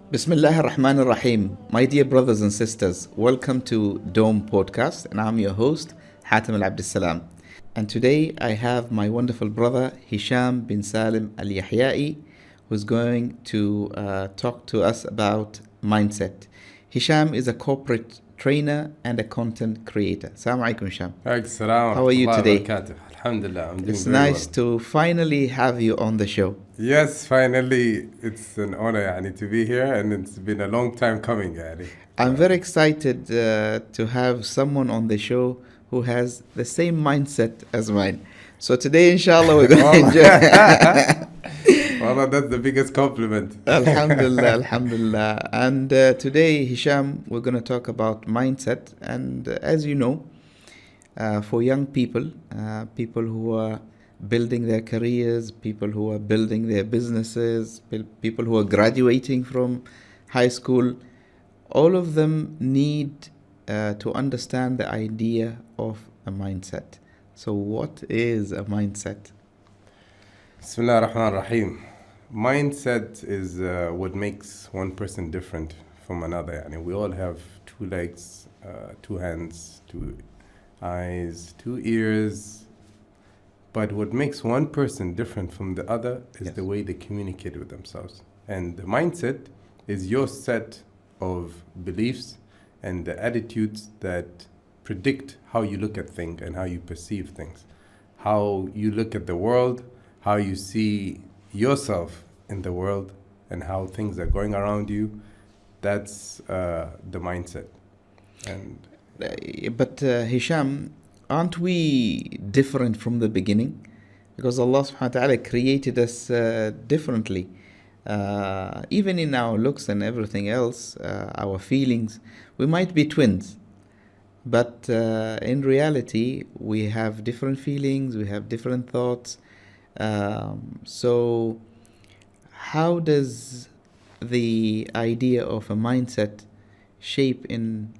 Bismillah ar-Rahman ar-Rahim. My dear brothers and sisters, welcome to Dome Podcast, and I'm your host, Hatim Abdissalaam. And today I have my wonderful brother, Hisham bin Salim Al Yahyai, who's going to talk to us about mindset. Hisham is a corporate trainer and a content creator. Assalamu alaikum, Hisham. How are you today? Alhamdulillah, I'm doing It's very nice well. to finally have you on the show. Yes, finally, it's an honor to be here, and it's been a long time coming. I'm very excited to have someone on the show who has the same mindset as mine. So today, inshallah, we're going to enjoy. Wallah, that's the biggest compliment. Alhamdulillah, alhamdulillah. And today, Hisham, we're going to talk about mindset. And as you know, for young people, people who are building their careers, people who are building their businesses, people who are graduating from high school, all of them need to understand the idea of a mindset. So what is a mindset? Bismillah ar-Rahman ar-Rahim. Mindset is what makes one person different from another. We all have two legs, two hands, two eyes, two ears. But what makes one person different from the other is the way they communicate with themselves. And the mindset is your set of beliefs and the attitudes that predict how you look at things and how you perceive things, how you look at the world, how you see yourself in the world, and how things are going around you. That's the mindset. And But Hisham, aren't we different from the beginning? Because Allah subhanahu wa ta'ala created us differently. Even in our looks and everything else, our feelings, we might be twins. But in reality, we have different feelings, we have different thoughts. So how does the idea of a mindset shape in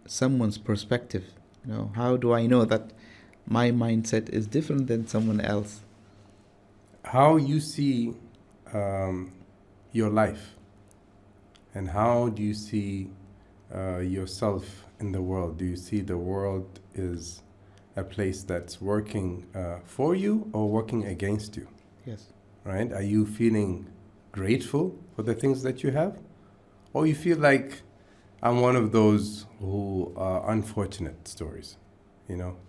someone's perspective? How do I know that my mindset is different than someone else? How you see your life, and how do you see yourself in the world? Do you see the world is a place that's working for you or working against you? Yes. Right? Are you feeling grateful for the things that you have? Or you feel like I'm one of those who are unfortunate stories.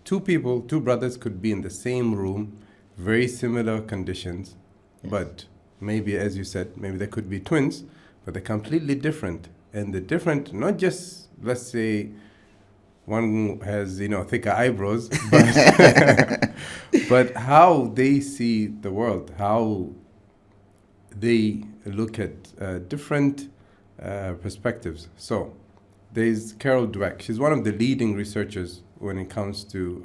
Two brothers could be in the same room, very similar conditions, but maybe, as you said, maybe they could be twins, but they're completely different. And they're different, not just, let's say, one has, thicker eyebrows, but, but how they see the world, how they look at different perspectives. So there's Carol Dweck. She's one of the leading researchers when it comes to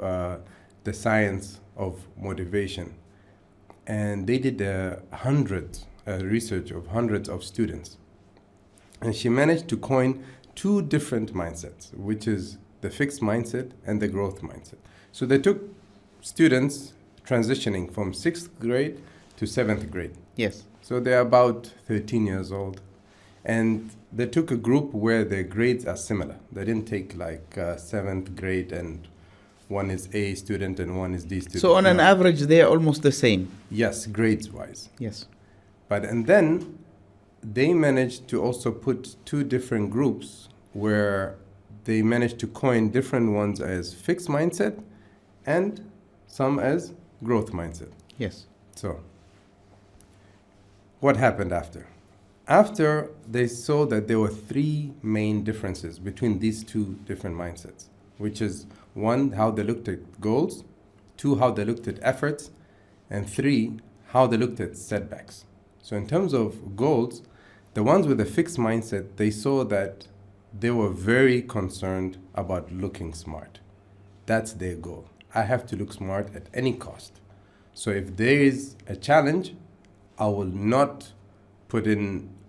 the science of motivation. And they did research of hundreds of students. And she managed to coin two different mindsets, which is the fixed mindset and the growth mindset. So they took students transitioning from 6th grade to 7th grade. Yes. So they're about 13 years old. And they took a group where their grades are similar. They didn't take like 7th grade and one is A student and one is D student. So on an average, they're almost the same. Yes, grades-wise. Yes. And then they managed to also put two different groups where they managed to coin different ones as fixed mindset and some as growth mindset. Yes. So what happened after? After they saw that there were three main differences between these two different mindsets, which is 1, how they looked at goals, 2, how they looked at efforts, and 3, how they looked at setbacks. So in terms of goals, the ones with a fixed mindset, they saw that they were very concerned about looking smart. That's their goal. I have to look smart at any cost. So if there is a challenge, I will not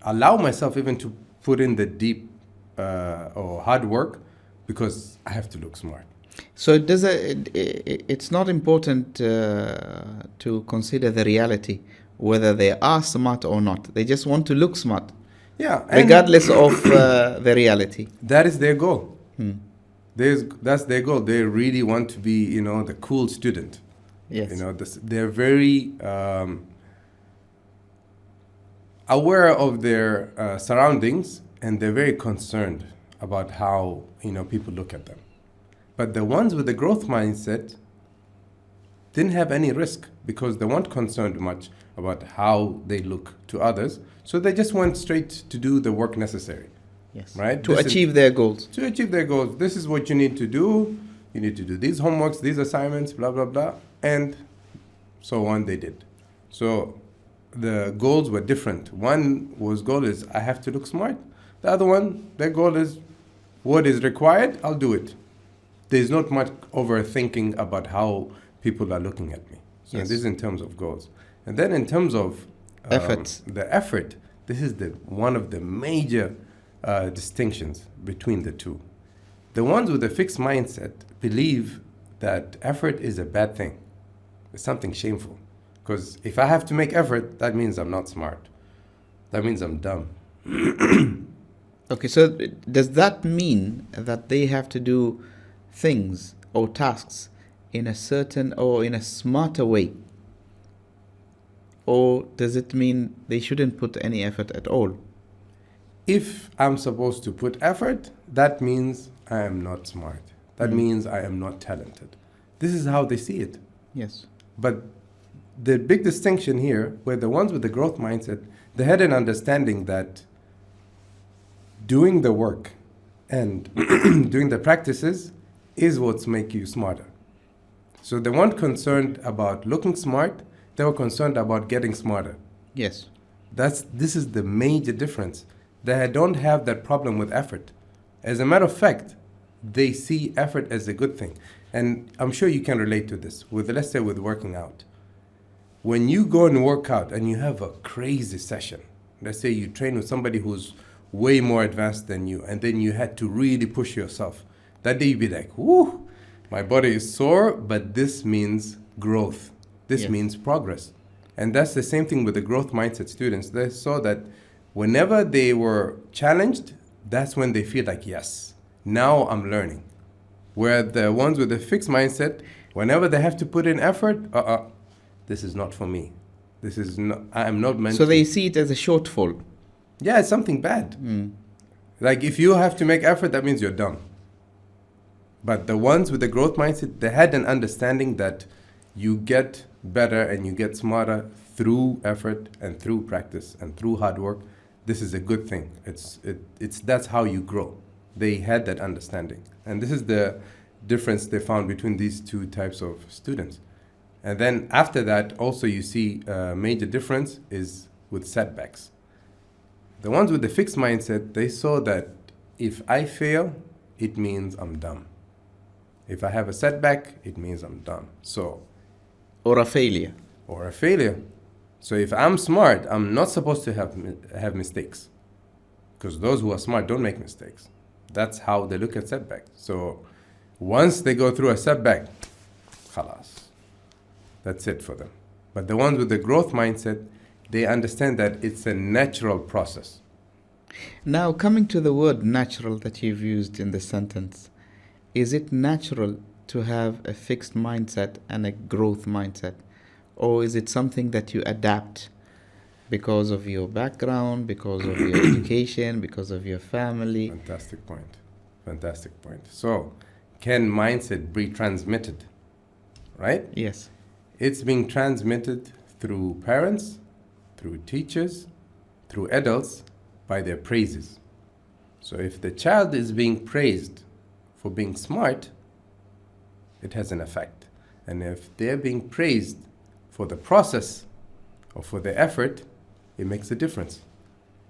allow myself even to put in the deep or hard work because I have to look smart. So it's not important to consider the reality, whether they are smart or not. They just want to look smart. Yeah. And regardless of the reality. that is their goal. Hmm. That's their goal. They really want to be, the cool student. Yes. They're very aware of their surroundings, and they're very concerned about how, people look at them. But the ones with the growth mindset didn't have any risk because they weren't concerned much about how they look to others. So they just went straight to do the work necessary. Yes. Right? To achieve their goals. To achieve their goals. This is what you need to do. You need to do these homeworks, these assignments, blah, blah, blah. And so on they did. So the goals were different. One goal is I have to look smart. The other one, their goal is what is required, I'll do it. There's not much overthinking about how people are looking at me. So Yes. this is in terms of goals. And then in terms of Efforts. the effort, this is one of the major distinctions between the two. The ones with a fixed mindset believe that effort is a bad thing. It's something shameful. Because if I have to make effort, that means I'm not smart. That means I'm dumb. Okay, so does that mean that they have to do things or tasks in a certain or in a smarter way? Or does it mean they shouldn't put any effort at all? If I'm supposed to put effort, that means I am not smart. That means I am not talented. This is how they see it. Yes. But the big distinction here, where the ones with the growth mindset, they had an understanding that doing the work and doing the practices is what's make you smarter. So they weren't concerned about looking smart, they were concerned about getting smarter. Yes. This is the major difference. They don't have that problem with effort. As a matter of fact, they see effort as a good thing. And I'm sure you can relate to this, let's say with working out. When you go and work out and you have a crazy session, let's say you train with somebody who's way more advanced than you, and then you had to really push yourself. That day you'd be like, whoo, my body is sore, but this means growth. This Yes. means progress. And that's the same thing with the growth mindset students. They saw that whenever they were challenged, that's when they feel like, yes, now I'm learning. Where the ones with the fixed mindset, whenever they have to put in effort, this is not for me. This is not, I am not meant So to. they see it as a shortfall. Yeah, it's something bad. Like if you have to make effort, that means you're dumb. But the ones with the growth mindset, they had an understanding that you get better and you get smarter through effort and through practice and through hard work. This is a good thing. That's how you grow. They had that understanding. And this is the difference they found between these two types of students. And then after that, also you see a major difference is with setbacks. The ones with the fixed mindset, they saw that if I fail, it means I'm dumb. If I have a setback, it means I'm dumb. Or a failure. Or a failure. So if I'm smart, I'm not supposed to have mistakes. Because those who are smart don't make mistakes. That's how they look at setbacks. So once they go through a setback, khalas. That's it for them. But the ones with the growth mindset, they understand that it's a natural process. Now, coming to the word natural that you've used in the sentence, is it natural to have a fixed mindset and a growth mindset? Or is it something that you adapt because of your background, because of your education, because of your family? Fantastic point. Fantastic point. So, can mindset be transmitted? Right? Yes. It's being transmitted through parents, through teachers, through adults, by their praises. So if the child is being praised for being smart, it has an effect. And if they're being praised for the process or for the effort, it makes a difference.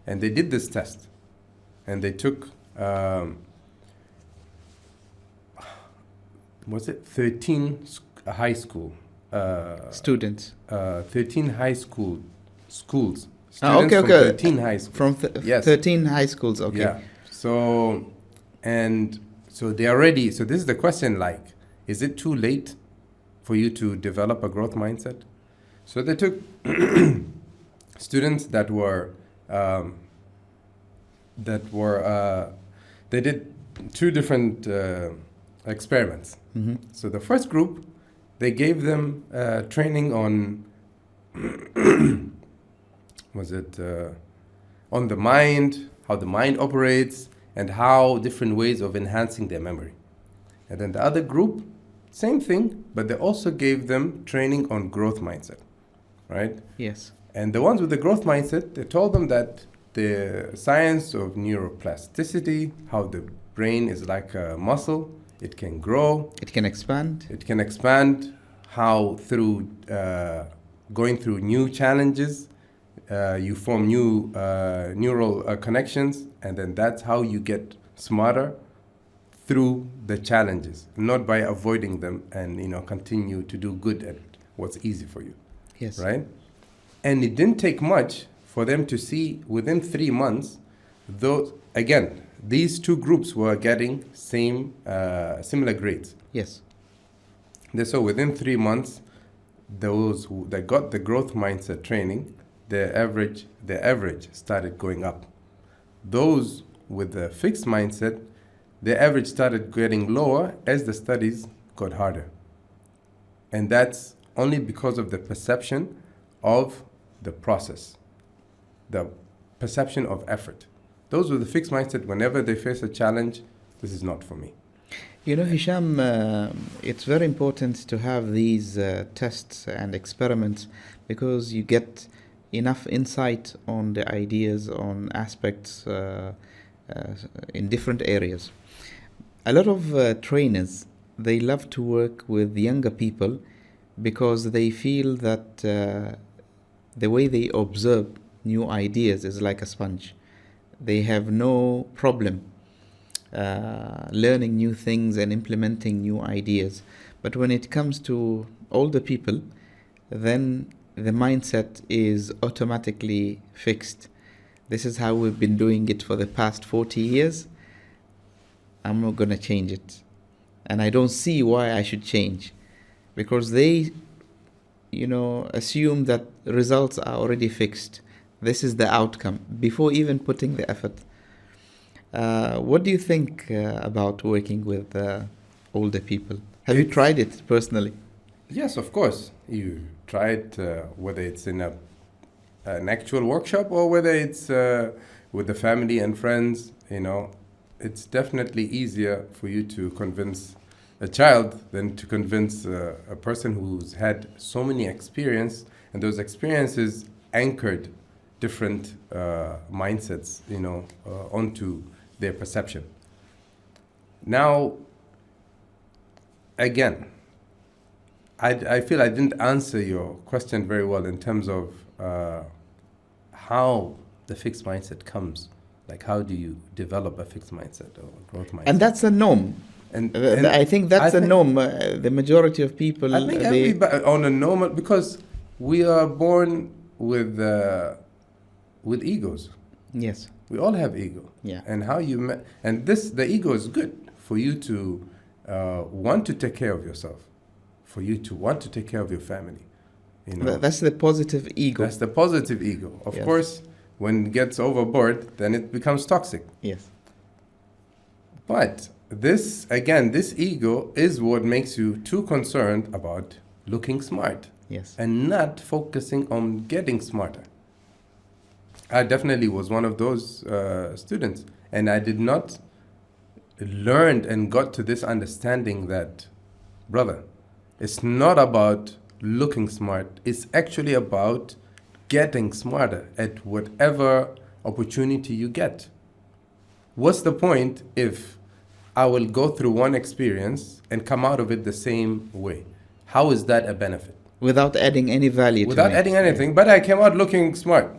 And they did this test. And they took, 13 high school Students. 13 high schools. Students Okay. from 13 high schools. From Yes. 13 high schools, okay. Yeah. So they are ready. So this is the question, like, is it too late for you to develop a growth mindset? So they took students that were that were they did two different experiments. Mm-hmm. So the first group, they gave them training on was it on the mind, how the mind operates, and how different ways of enhancing their memory. And then the other group, same thing, but they also gave them training on growth mindset, right? Yes. And the ones with the growth mindset, they told them that the science of neuroplasticity, how the brain is like a muscle, it can grow, It can expand. it can expand, how through going through new challenges, you form new neural connections, and then that's how you get smarter through the challenges, not by avoiding them and continue to do good at what's easy for you, Yes. right? And it didn't take much for them to see within 3 months, those again, these two groups were getting similar grades. Yes. They saw within 3 months, those that got the growth mindset training, their average started going up. Those with the fixed mindset, their average started getting lower as the studies got harder. And that's only because of the perception of the process, the perception of effort. Those with the fixed mindset, whenever they face a challenge, this is not for me. Hisham, it's very important to have these tests and experiments because you get enough insight on the ideas, on aspects in different areas. A lot of trainers, they love to work with younger people because they feel that the way they observe new ideas is like a sponge. They have no problem learning new things and implementing new ideas. But when it comes to older people, then the mindset is automatically fixed. This is how we've been doing it for the past 40 years. I'm not going to change it. And I don't see why I should change. Because they, assume that results are already fixed. This is the outcome before even putting the effort. What do you think about working with older people? Have you tried it personally? Yes, of course. You try it, whether it's in an actual workshop or whether it's with the family and friends. It's definitely easier for you to convince a child than to convince a person who's had so many experiences, and those experiences anchored different mindsets, onto their perception. Now, again, I feel I didn't answer your question very well in terms of how the fixed mindset comes. Like, how do you develop a fixed mindset or growth mindset? And that's a norm. And I think that's a norm. The majority of people... I think everybody on a normal... Because we are born with egos. Yes. We all have ego. Yeah. And how you... the ego is good for you to want to take care of yourself, for you to want to take care of your family. That's the positive ego. That's the positive ego. Of course, when it gets overboard, then it becomes toxic. Yes. But this ego is what makes you too concerned about looking smart. Yes. And not focusing on getting smarter. I definitely was one of those students. And I did not learn and got to this understanding that, brother, it's not about looking smart. It's actually about getting smarter at whatever opportunity you get. What's the point if I will go through one experience and come out of it the same way? How is that a benefit? Without adding any value Without to it. adding anything, but I came out looking smart,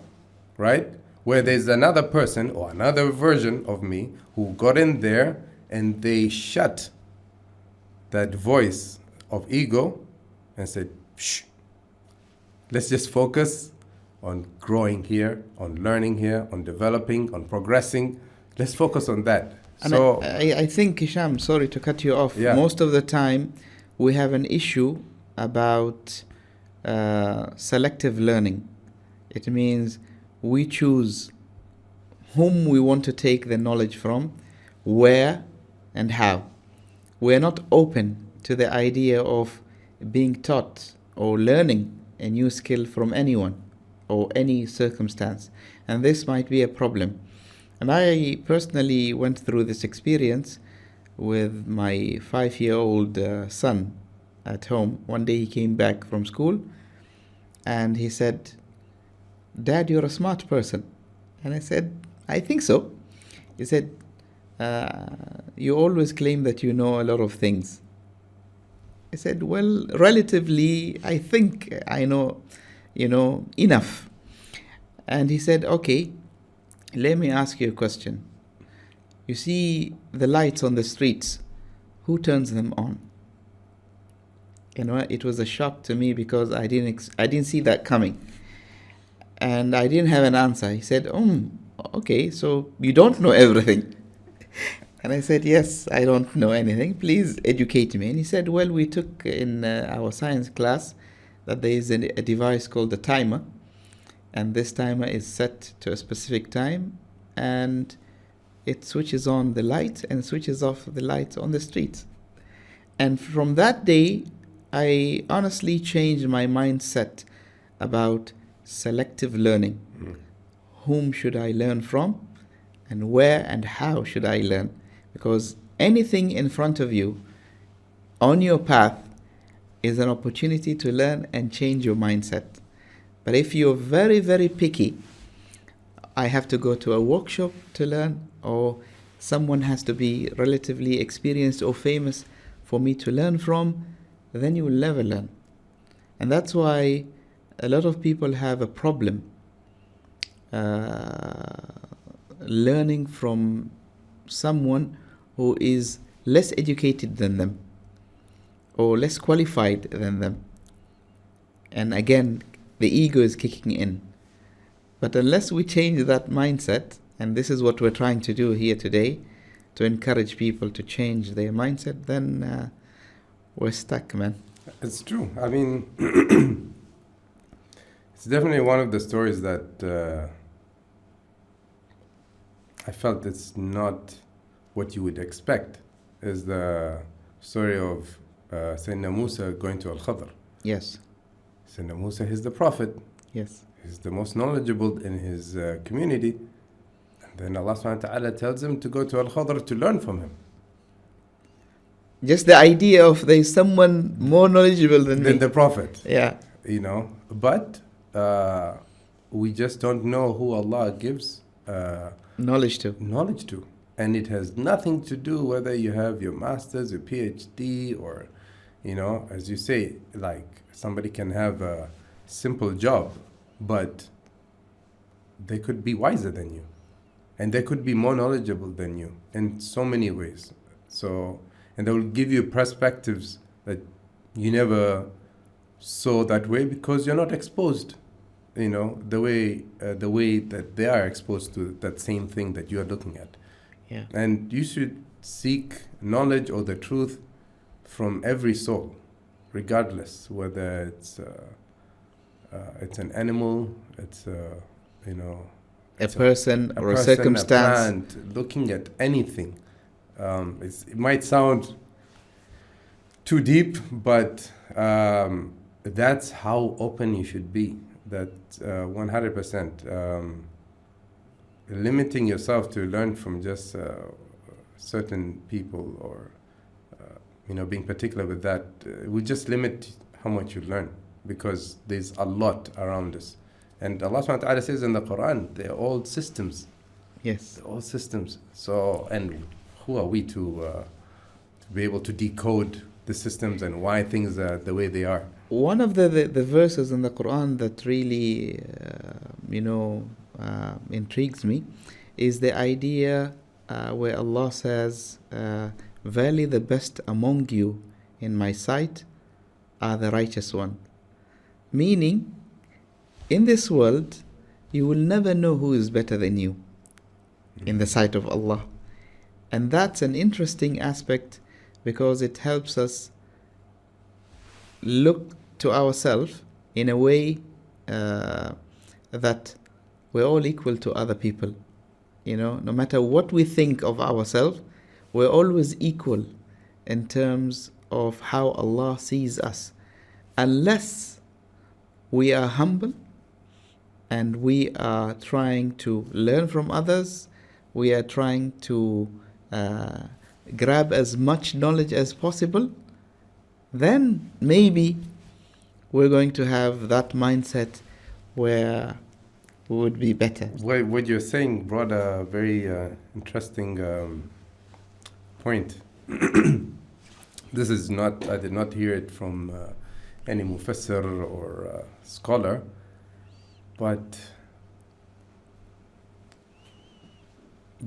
right? Where there's another person or another version of me who got in there and they shut that voice of ego and said, shh, let's just focus on growing here, on learning here, on developing, on progressing. Let's focus on that. And So I think, Hisham, sorry to cut you off. Yeah. Most of the time, we have an issue about selective learning. It means we choose whom we want to take the knowledge from, where and how. We're not open to the idea of being taught or learning a new skill from anyone or any circumstance. And this might be a problem. And I personally went through this experience with my 5-year-old son at home. One day he came back from school and he said, "Dad, you're a smart person." And I said, "I think so." He said, "You always claim that you know a lot of things." I said, "Well, relatively, I think I know, enough." And he said, "Okay, let me ask you a question. You see the lights on the streets, who turns them on?" It was a shock to me because I didn't see that coming. And I didn't have an answer. He said, "Okay, so you don't know everything." And I said, "Yes, I don't know anything. Please educate me." And he said, "Well, we took in our science class that there is a device called a timer. And this timer is set to a specific time. And it switches on the light and switches off the lights on the streets." And from that day, I honestly changed my mindset about selective learning. Whom should I learn from? And where and how should I learn? Because anything in front of you, on your path, is an opportunity to learn and change your mindset. But if you're very, very picky, I have to go to a workshop to learn, or someone has to be relatively experienced or famous for me to learn from, then you will never learn. And that's why a lot of people have a problem learning from someone who is less educated than them or less qualified than them. And again, the ego is kicking in. But unless we change that mindset, and this is what we're trying to do here today, to encourage people to change their mindset, then we're stuck, man. It's true. I mean, it's definitely one of the stories that I felt it's not what you would expect, is the story of Sayyidina Musa going to Al-Khadr. Yes. Sayyidina Musa is the prophet. Yes. He's the most knowledgeable in his community. And then Allah subhanahu wa ta'ala tells him to go to Al-Khadr to learn from him. Just the idea of there's someone more knowledgeable than me. The prophet. Yeah. But we just don't know who Allah gives knowledge to. And it has nothing to do whether you have your master's, your PhD, or, as you say, like somebody can have a simple job, but they could be wiser than you. And they could be more knowledgeable than you in so many ways. And they will give you perspectives that you never saw that way because you're not exposed, the way that they are exposed to that same thing that you are looking at. Yeah. And you should seek knowledge or the truth from every soul, regardless whether it's an animal, it's a person or a circumstance. A plant, looking at anything. It might sound too deep, but that's how open you should be. That 100%. Limiting yourself to learn from just certain people or being particular with that will just limit how much you learn, because there's a lot around us. And Allah subhanahu wa ta'ala says in the Quran, they're all systems. Yes. They're all systems. So, and who are we to be able to decode the systems and why things are the way they are? One of the verses in the Quran that really, intrigues me is the idea where Allah says, "Verily the best among you in my sight are the righteous one." Meaning, in this world, you will never know who is better than you in the sight of Allah. And that's an interesting aspect because it helps us look to ourselves in a way that we're all equal to other people no matter what we think of ourselves, we're always equal in terms of how Allah sees us. Unless we are humble and we are trying to learn from others, we are trying to grab as much knowledge as possible, then maybe we're going to have that mindset where we would be better. What you're saying brought a very interesting point. This is not, I did not hear it from any mufassir or scholar, but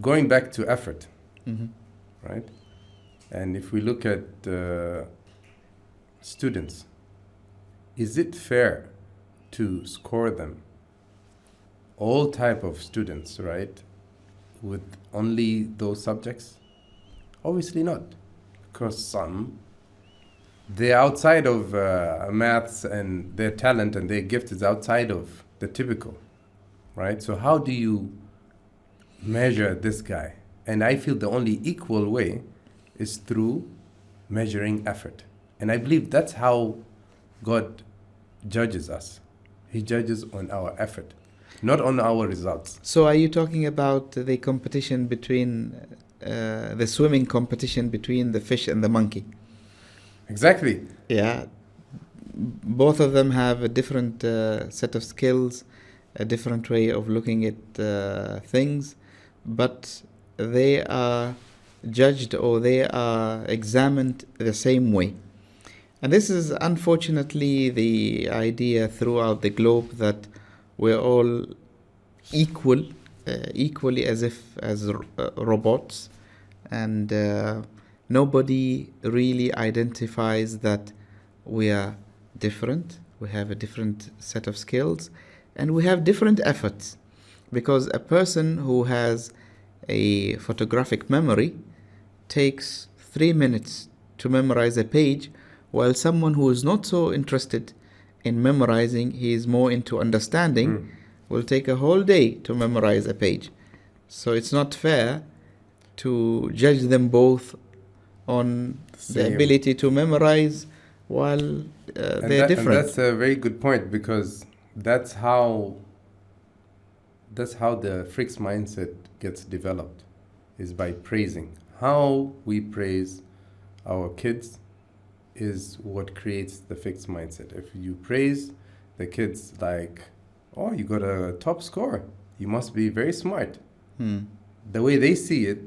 going back to effort, right? And if we look at students, is it fair to score them, all type of students, right, with only those subjects? Obviously not, because some, they're outside of maths, and their talent and their gift is outside of the typical, right? So how do you measure this guy? And I feel the only equal way is through measuring effort. And I believe that's how God judges us. He judges on our effort, not on our results. So are you talking about the competition between, the swimming competition between the fish and the monkey? Exactly. Yeah. Both of them have a different set of skills, a different way of looking at things, but they are judged or they are examined the same way. And this is unfortunately the idea throughout the globe, that we're all equal, equally as robots, and nobody really identifies that we are different. We have a different set of skills, and we have different efforts, because a person who has a photographic memory takes 3 minutes to memorize a page, while someone who is not so interested in memorizing, he is more into understanding, will take a whole day to memorize a page. So it's not fair to judge them both on the ability to memorize while they're different. And that's a very good point, because that's how the fixed mindset gets developed, is by praising. How we praise our kids is what creates the fixed mindset. If you praise the kids like, oh, you got a top score, you must be very smart. The way they see it,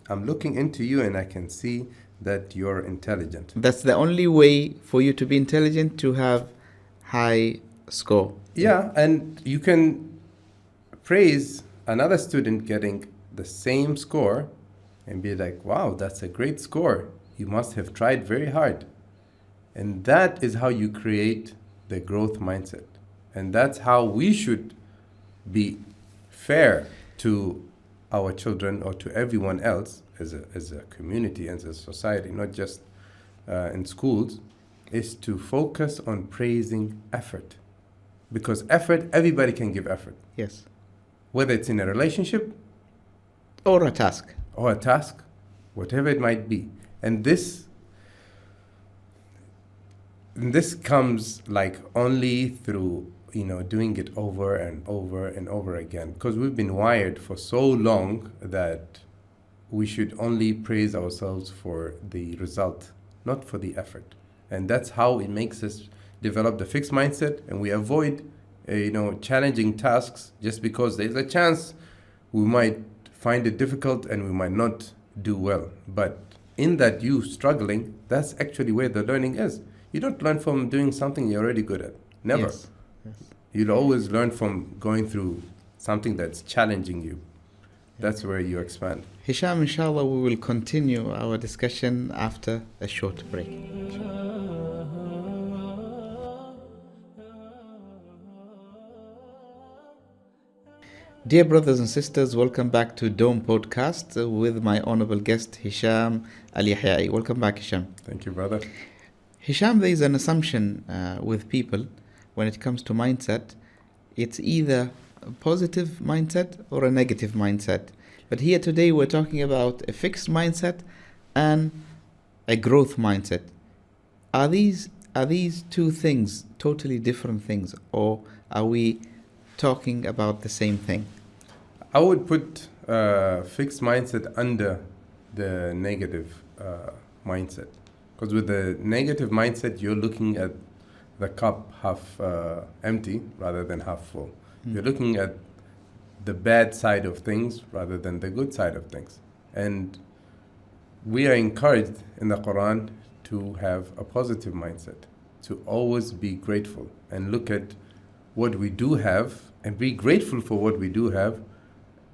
I'm looking into you and I can see that you're intelligent. That's the only way for you to be intelligent, to have high score. Yeah, and you can praise another student getting the same score and be like, wow, that's a great score. You must have tried very hard. And that is how you create the growth mindset. And that's how we should be fair to our children or to everyone else as a community and as a society, not just in schools, is to focus on praising effort. Because effort, everybody can give effort. Yes. Whether it's in a relationship or a task, whatever it might be. And this comes like only through, doing it over and over and over again. Because we've been wired for so long that we should only praise ourselves for the result, not for the effort. And that's how it makes us develop the fixed mindset, and we avoid, challenging tasks just because there's a chance we might find it difficult and we might not do well. But in that you struggling, that's actually where the learning is. You don't learn from doing something you're already good at. Never. Yes. You'll always learn from going through something that's challenging you. That's where you expand. Hisham, inshallah, we will continue our discussion after a short break. Dear brothers and sisters, welcome back to Dome Podcast with my honorable guest, Hisham Al Yahyai. Welcome back, Hisham. Thank you, brother. Hisham, there is an assumption with people when it comes to mindset. It's either a positive mindset or a negative mindset. But here today we're talking about a fixed mindset and a growth mindset. Are these two things totally different things, or are we talking about the same thing? I would put fixed mindset under the negative mindset. Because with the negative mindset, you're looking at the cup half empty rather than half full. You're looking at the bad side of things rather than the good side of things. And we are encouraged in the Quran to have a positive mindset, to always be grateful and look at what we do have and be grateful for what we do have,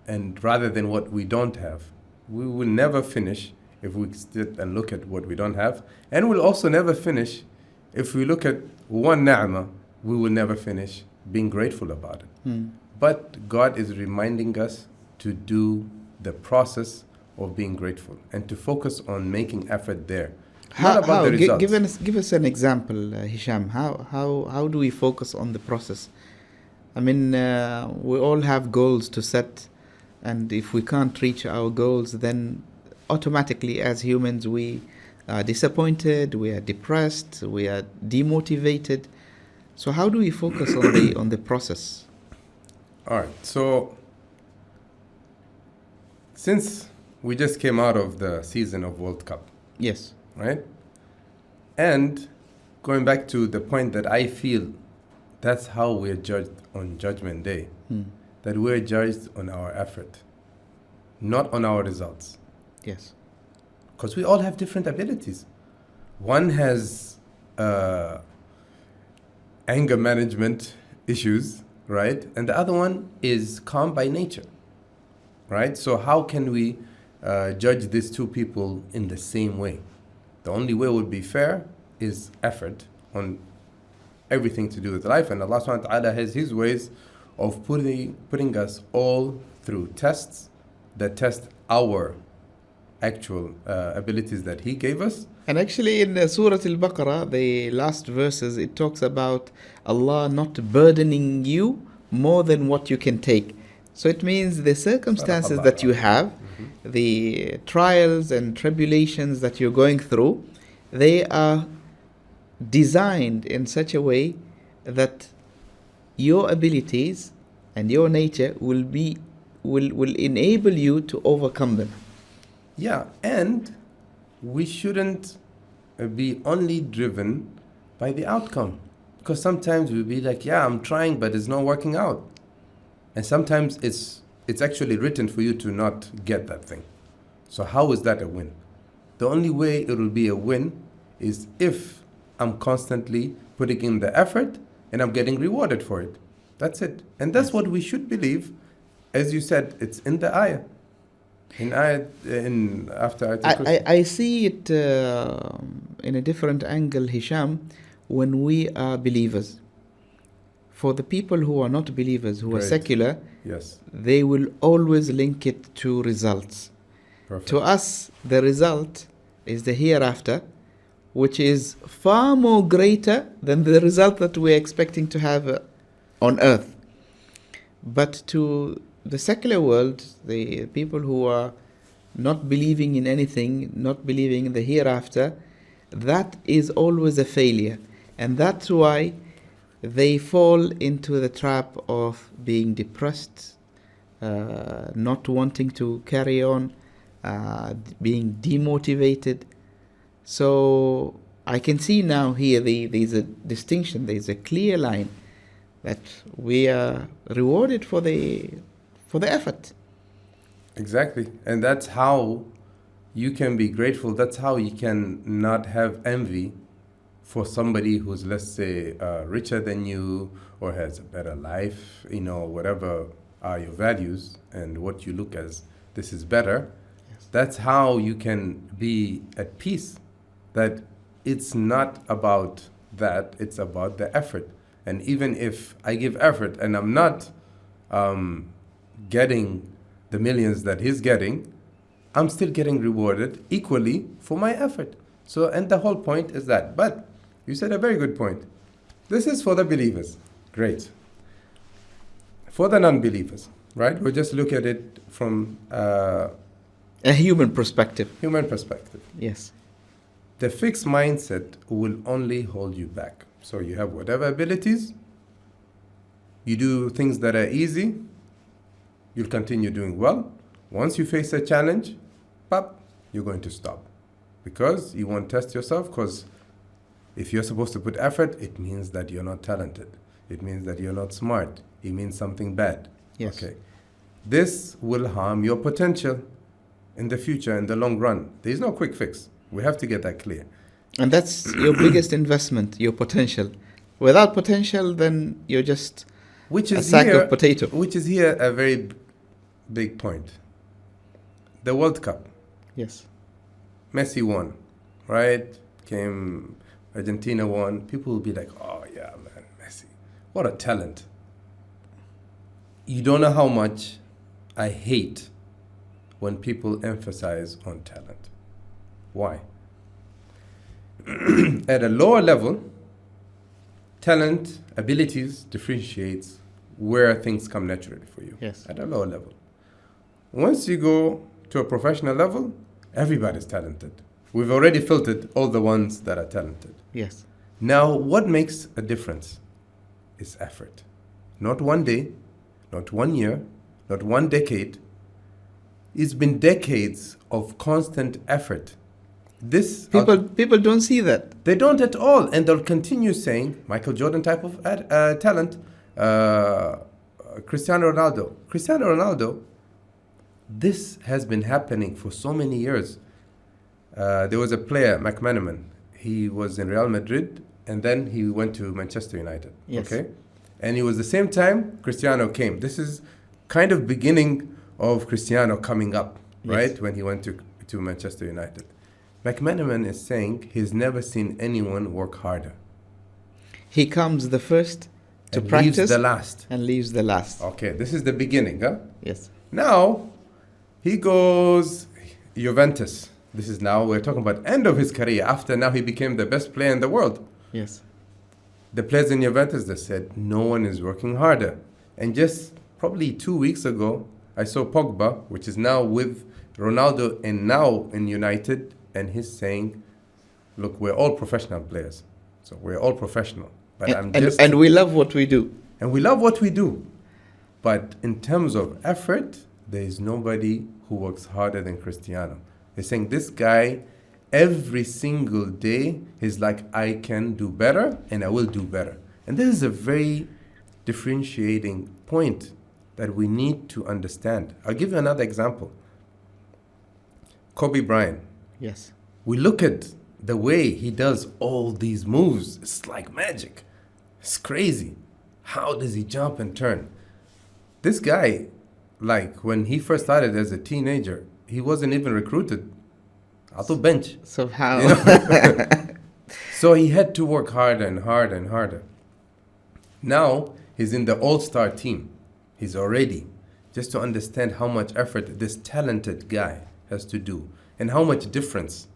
and rather than what we don't have. We will never finish if we sit and look at what we don't have, and we'll also never finish if we look at one ni'mah. We will never finish being grateful about it. But God is reminding us to do the process of being grateful and to focus on making effort there. Not about the results. Give us an example, Hisham. How do we focus on the process? I mean, we all have goals to set, and if we can't reach our goals, then automatically as humans we are disappointed, we are depressed, we are demotivated. So how do we focus on the process? All right. So since we just came out of the season of World Cup, Yes. right? And going back to the point that I feel that's how we're judged on Judgment Day, that we're judged on our effort, not on our results. Yes. Because we all have different abilities. One has anger management issues, right? And the other one is calm by nature, right? So how can we judge these two people in the same way? The only way would be fair is effort on everything to do with life. And Allah subhanahu wa ta'ala has His ways of putting us all through tests that test our actual abilities that He gave us. And actually in Surah Al-Baqarah, the last verses, it talks about Allah not burdening you more than what you can take. So it means the circumstances that you have, the trials and tribulations that you're going through, they are designed in such a way that your abilities and your nature will enable you to overcome them. Yeah, and we shouldn't be only driven by the outcome. Because sometimes we'll be like, yeah, I'm trying, but it's not working out. And sometimes it's actually written for you to not get that thing. So how is that a win? The only way it will be a win is if I'm constantly putting in the effort and I'm getting rewarded for it. That's it. And that's what we should believe. As you said, it's in the ayah. I see it in a different angle, Hisham, when we are believers. For the people who are not believers, who are secular, yes, they will always link it to results. Perfect. To us, the result is the hereafter, which is far more greater than the result that we're expecting to have on earth. But to the secular world, the people who are not believing in anything, not believing in the hereafter, that is always a failure. And that's why they fall into the trap of being depressed, not wanting to carry on, being demotivated. So I can see now here there's a distinction, there's a clear line that we are rewarded for the effort. Exactly. And that's how you can be grateful. That's how you can not have envy for somebody who's, let's say, richer than you or has a better life, whatever are your values and what you look as this is better. Yes. That's how you can be at peace, that it's not about that, it's about the effort. And even if I give effort and I'm not getting the millions that he's getting, I'm still getting rewarded equally for my effort. So, and the whole point is that. But you said a very good point. This is for the believers. Great. For the non-believers, right? We'll just look at it from A human perspective. human perspective. Yes. The fixed mindset will only hold you back. So you have whatever abilities, you do things that are easy, you'll continue doing well. Once you face a challenge, pop, you're going to stop. Because you won't test yourself, because if you're supposed to put effort, it means that you're not talented. It means that you're not smart. It means something bad. Yes. Okay. This will harm your potential in the future, in the long run. There's no quick fix. We have to get that clear. And that's your biggest investment, your potential. Without potential, then you're just Which a is sack here, of potato. which is here a very big point. The World Cup. Yes. Messi won, right? Argentina won. People will be like, oh yeah, man, Messi. What a talent. You don't know how much I hate when people emphasize on talent. Why? At a lower level, talent, abilities differentiates where things come naturally for you. Yes. At a lower level. Once you go to a professional level, everybody's talented. We've already filtered all the ones that are talented. Yes. Now, what makes a difference is effort. Not one day, not 1 year, not 1 decade. It's been decades of constant effort. This People don't see that. they don't at all, and they'll continue saying Michael Jordan type of talent, Cristiano Ronaldo. Cristiano Ronaldo, this has been happening for so many years. There was a player, McManaman. He was in Real Madrid, and then he went to Manchester United. Yes. Okay, and it was the same time Cristiano came. This is kind of beginning of Cristiano coming up, right? Yes. When he went to Manchester United. McManaman is saying he's never seen anyone work harder. He comes the first to and practice leaves the last. and leaves the last. Okay, this is the beginning, huh? Yes. Now, he goes Juventus. This is now, we're talking about end of his career. After now, he became the best player in the world. Yes. The players in Juventus, they said, no one is working harder. And just probably 2 weeks ago, I saw Pogba, which is now with Ronaldo and now in United, and he's saying, look, we're all professional players. So we're all professional. But And we love what we do. And we love what we do. But in terms of effort, there is nobody who works harder than Cristiano. They're saying this guy, every single day, he's like, I can do better and I will do better. And this is a very differentiating point that we need to understand. I'll give you another example. Kobe Bryant. Yes. We look at the way he does all these moves. It's like magic. It's crazy. How does he jump and turn? This guy, like when he first started as a teenager, he wasn't even recruited. Out of bench. So how? You know? So he had to work harder and harder and harder. Now he's in the all-star team. He's already. Just to understand how much effort this talented guy has to do and how much difference.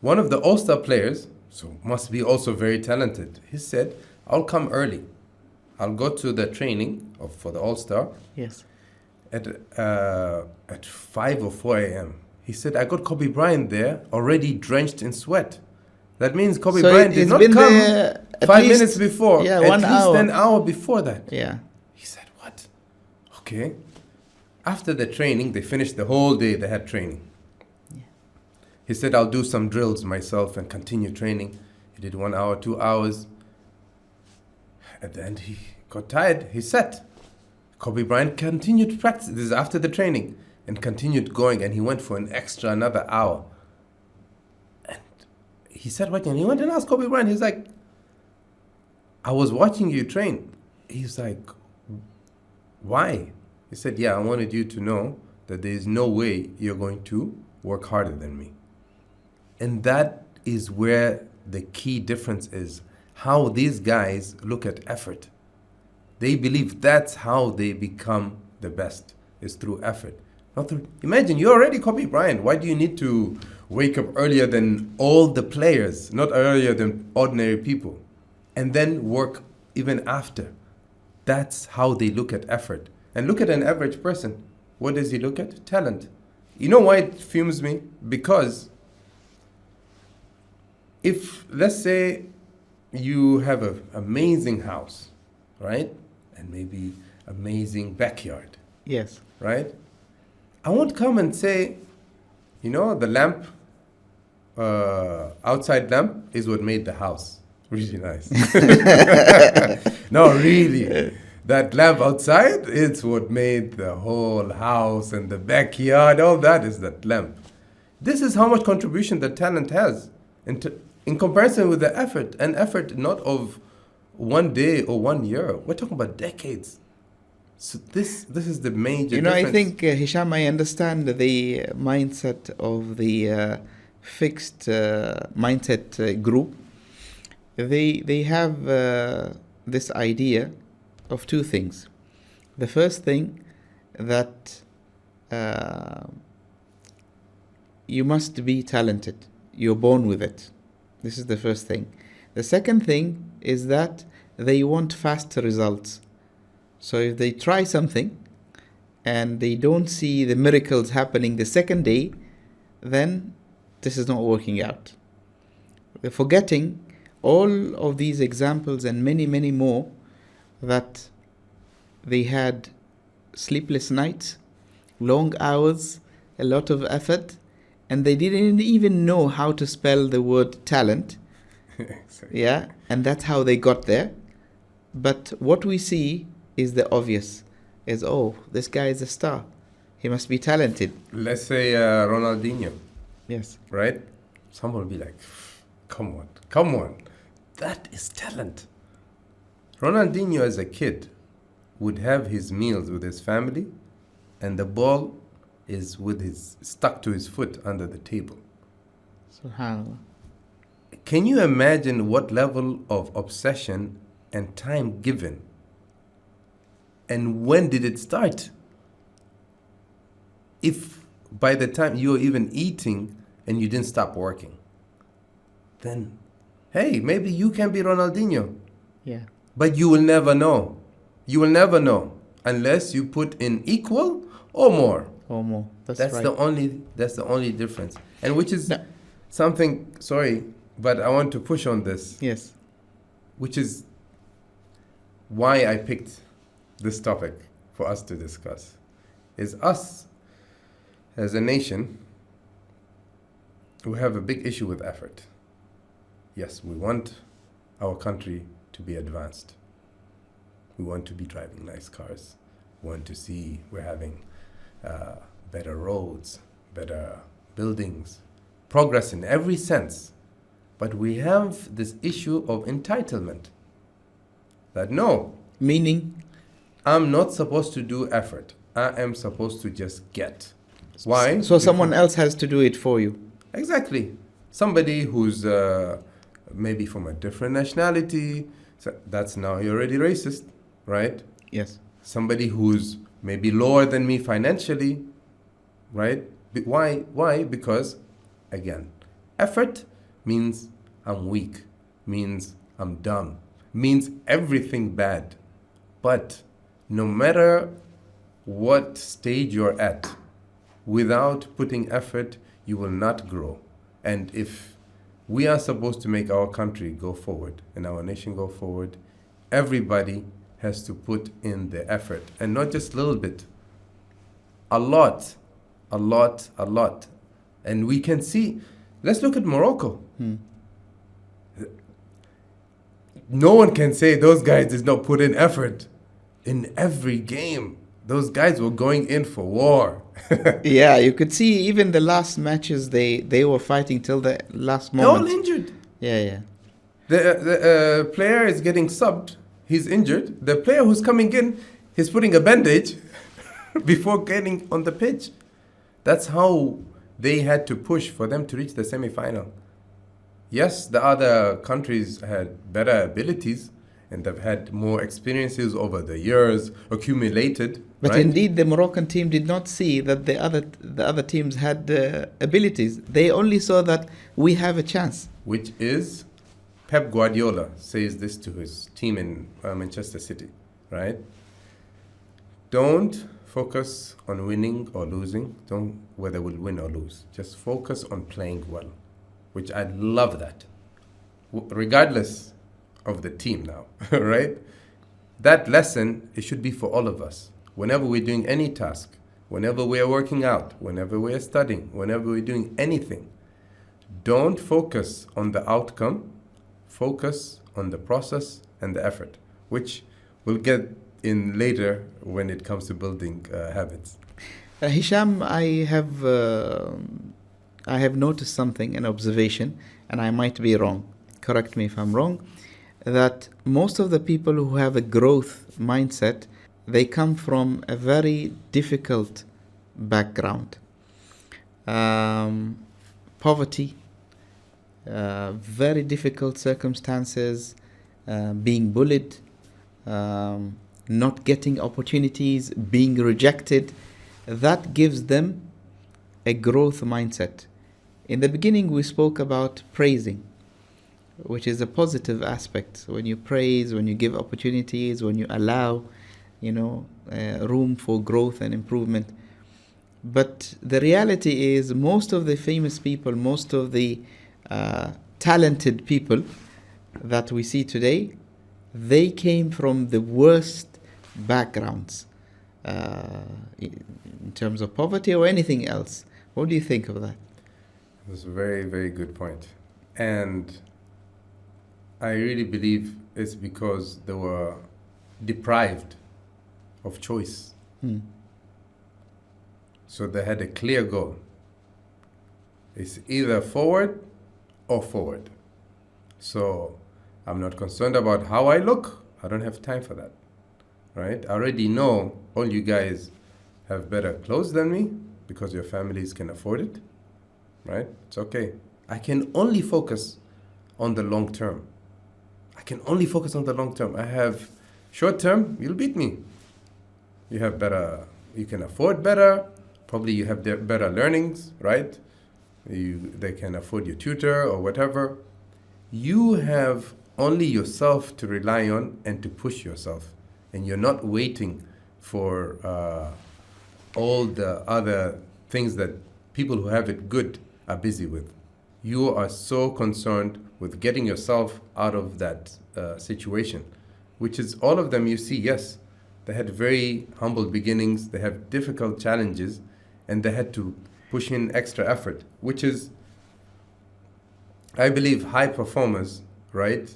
One of the all-star players, so must be also very talented, he said, I'll come early. I'll go to the training for the all-star Yes. at 5 or 4 a.m. He said, I got Kobe Bryant there already drenched in sweat. That means Kobe So Bryant did he's not been come there at 5 least- minutes before. yeah, at 1 least hour. an hour before that. Yeah. He said, what? Okay. After the training, they finished the whole day, they had training. Yeah. He said, I'll do some drills myself and continue training. He did 1 hour, 2 hours. At the end, he got tired. He sat. Kobe Bryant continued to practice. This is after the training. And continued going. And he went for an extra another hour. And he said, what? And he went and asked Kobe Bryant. He's like, I was watching you train. He's like, why? He said, yeah, I wanted you to know that there is no way you're going to work harder than me. And that is where the key difference is. How these guys look at effort. They believe that's how they become the best, is through effort. Not through, imagine, you're already Kobe Bryant. Why do you need to wake up earlier than all the players, not earlier than ordinary people, and then work even after? That's how they look at effort. And look at an average person. What does he look at? Talent. You know why it fumes me? Because if, let's say, you have an amazing house, right? And maybe amazing backyard, Yes. right? I won't come and say, you know, the lamp, outside lamp is what made the house really nice. No, really. That lamp outside, it's what made the whole house and the backyard, all that is that lamp. This is how much contribution the talent has in comparison with the effort. An effort not of 1 day or 1 year. We're talking about decades. So this is the major difference. I think, Hisham, I understand the mindset of the fixed mindset group. They have this idea of two things. The first thing, that you must be talented. You're born with it. This is the first thing. The second thing is that they want fast results. So if they try something and they don't see the miracles happening the second day, then this is not working out. They're forgetting all of these examples and many, many more, that they had sleepless nights, long hours, a lot of effort, and they didn't even know how to spell the word talent. Exactly. Yeah, and that's how they got there. But what we see is the obvious, is, oh, this guy is a star. He must be talented. Let's say Ronaldinho, Yes. right? Someone will be like, come on. That is talent. Ronaldinho as a kid would have his meals with his family, and the ball is stuck to his foot under the table. SubhanAllah. Can you imagine what level of obsession and time given? And when did it start? If by the time you're even eating and you didn't stop working, then, hey, maybe you can be Ronaldinho. Yeah. But you will never know. You will never know unless you put in equal or more. Or more. That's right. That's the only difference. And which is No. something, sorry, but I want to push on this, Yes. which is why I picked this topic for us to discuss. Is us as a nation, we have a big issue with effort. Yes, we want our country to be advanced. We want to be driving nice cars. We want to see we're having better roads, better buildings, progress in every sense. But we have this issue of entitlement. That no, Meaning? I'm not supposed to do effort. I am supposed to just get. Why? So someone else has to do it for you. Exactly. Somebody who's maybe from a different nationality, so that's now you're already racist, right? Yes. Somebody who's maybe lower than me financially, right? Why? Because, again, effort means I'm weak, means I'm dumb, means everything bad. But no matter what stage you're at, without putting effort, you will not grow. And if we are supposed to make our country go forward and our nation go forward, everybody has to put in the effort, and not just a little bit, a lot. And we can see, let's look at Morocco. No one can say those guys did not put in effort in every game. Those guys were going in for war. Yeah, you could see even the last matches they were fighting till the last They're moment. all injured. Yeah. The player is getting subbed. He's injured. The player who's coming in, he's putting a bandage before getting on the pitch. That's how they had to push for them to reach the semi-final. Yes, the other countries had better abilities and they've had more experiences over the years accumulated. But right? indeed, the Moroccan team did not see that the other teams had abilities. They only saw that we have a chance. Which is, Pep Guardiola says this to his team in Manchester City, right? Don't focus on winning or losing. Don't whether we'll win or lose. Just focus on playing well, which I love that. Regardless of the team now, right? That lesson, it should be for all of us. Whenever we're doing any task, whenever we're working out, whenever we're studying, whenever we're doing anything, don't focus on the outcome. Focus on the process and the effort, which we'll get in later when it comes to building habits. Hisham, I have noticed something, an observation, and I might be wrong. Correct me if I'm wrong. That most of the people who have a growth mindset, they come from a very difficult background. Poverty, very difficult circumstances, being bullied, not getting opportunities, being rejected. That gives them a growth mindset. In the beginning, we spoke about praising, which is a positive aspect. When you praise, when you give opportunities, when you allow, room for growth and improvement. But the reality is, most of the famous people, most of the talented people that we see today, they came from the worst backgrounds in terms of poverty or anything else. What do you think of that? That's a very, very good point. And I really believe it's because they were deprived of choice. So they had a clear goal. It's either forward or forward. So I'm not concerned about how I look. I don't have time for that, right? I already know all you guys have better clothes than me because your families can afford it, right? It's okay. I can only focus on the long term. I have short term, you'll beat me. You have better, you can afford better. Probably you have better learnings, right? They can afford your tutor or whatever. You have only yourself to rely on and to push yourself. And you're not waiting for all the other things that people who have it good are busy with. You are so concerned with getting yourself out of that situation, which is all of them you see, yes, they had very humble beginnings, they have difficult challenges, and they had to push in extra effort, which is, I believe, high performers, right?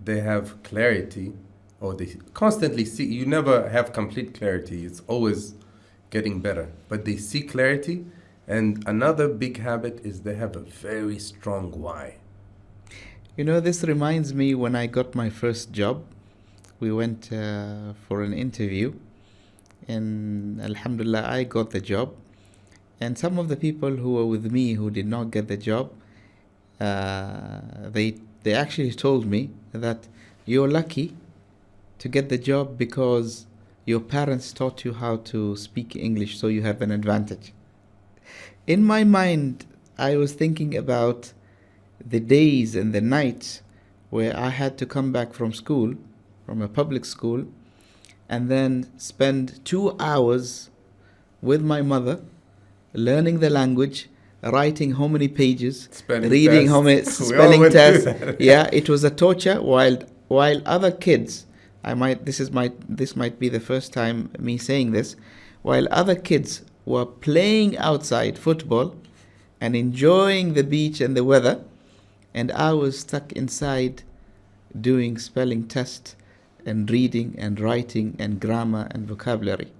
They have clarity, or they constantly see, you never have complete clarity, it's always getting better, but they see clarity. And another big habit is they have a very strong why. This reminds me when I got my first job. We went for an interview, and Alhamdulillah, I got the job. And some of the people who were with me who did not get the job, they actually told me that you're lucky to get the job because your parents taught you how to speak English, so you have an advantage. In my mind, I was thinking about the days and the nights where I had to come back from school, from a public school, and then spend 2 hours with my mother, learning the language, writing how many pages, reading how many spelling tests. Yeah, it was a torture. While other kids, this might be the first time me saying this, while other kids were playing outside football and enjoying the beach and the weather, and I was stuck inside doing spelling tests and reading and writing and grammar and vocabulary.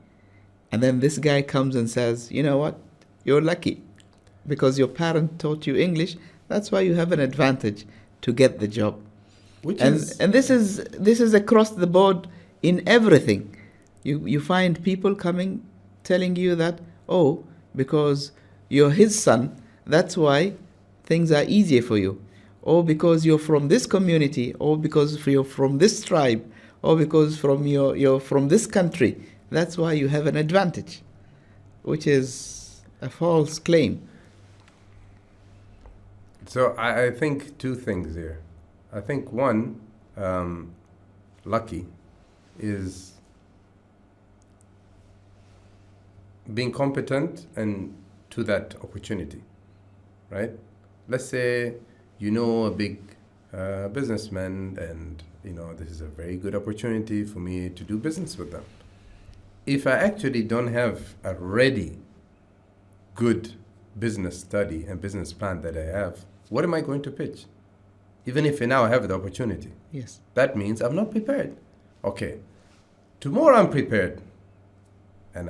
And then this guy comes and says, you know what, you're lucky because your parent taught you English, that's why you have an advantage to get the job. And this is across the board in everything. You find people coming telling you that, because you're his son, that's why things are easier for you. Or because you're from this community, or because you're from this tribe, or because you're from this country, that's why you have an advantage, which is a false claim. So I think two things here. I think one, lucky, is being competent and to that opportunity, right? Let's say you know a big businessman, and this is a very good opportunity for me to do business with them. If I actually don't have a ready good business study and business plan that I have, what am I going to pitch? Even if now I have the opportunity. Yes. That means I'm not prepared. Okay, tomorrow I'm prepared. And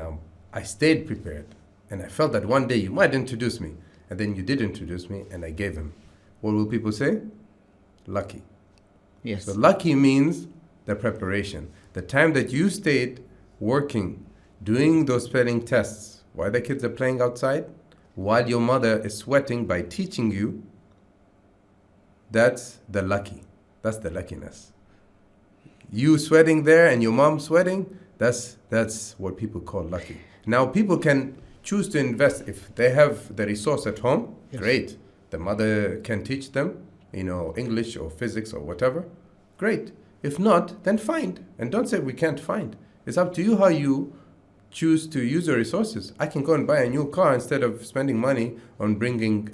I stayed prepared. And I felt that one day you might introduce me. And then you did introduce me, and I gave him. What will people say? Lucky. Yes. So lucky means the preparation. The time that you stayed working, doing those spelling tests, while the kids are playing outside, while your mother is sweating by teaching you, that's the lucky. That's the luckiness. You sweating there and your mom sweating, that's what people call lucky. Now people can choose to invest. If they have the resource at home, yes. Great. The mother can teach them, English or physics or whatever. Great. If not, then find. And don't say we can't find. It's up to you how you choose to use your resources. I can go and buy a new car instead of spending money on bringing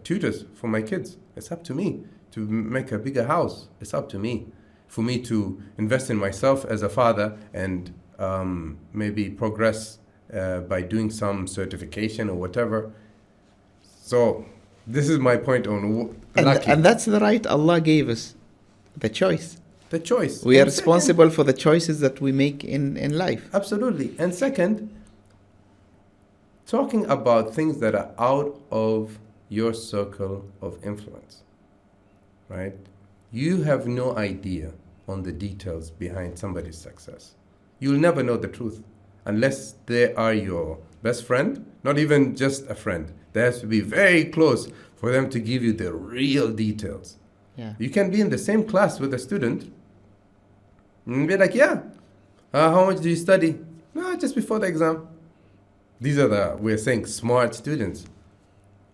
tutors for my kids. It's up to me to make a bigger house. It's up to me. For me to invest in myself as a father and maybe progress by doing some certification or whatever. So this is my point on lucky. And that's the right Allah gave us, the choice. The choice. We are responsible for the choices that we make in life. Absolutely. And second, talking about things that are out of your circle of influence, right? You have no idea on the details behind somebody's success. You'll never know the truth unless they are your best friend, not even just a friend. They have to be very close for them to give you the real details. Yeah. You can be in the same class with a student and be like, how much do you study? No, just before the exam. These are we're saying smart students.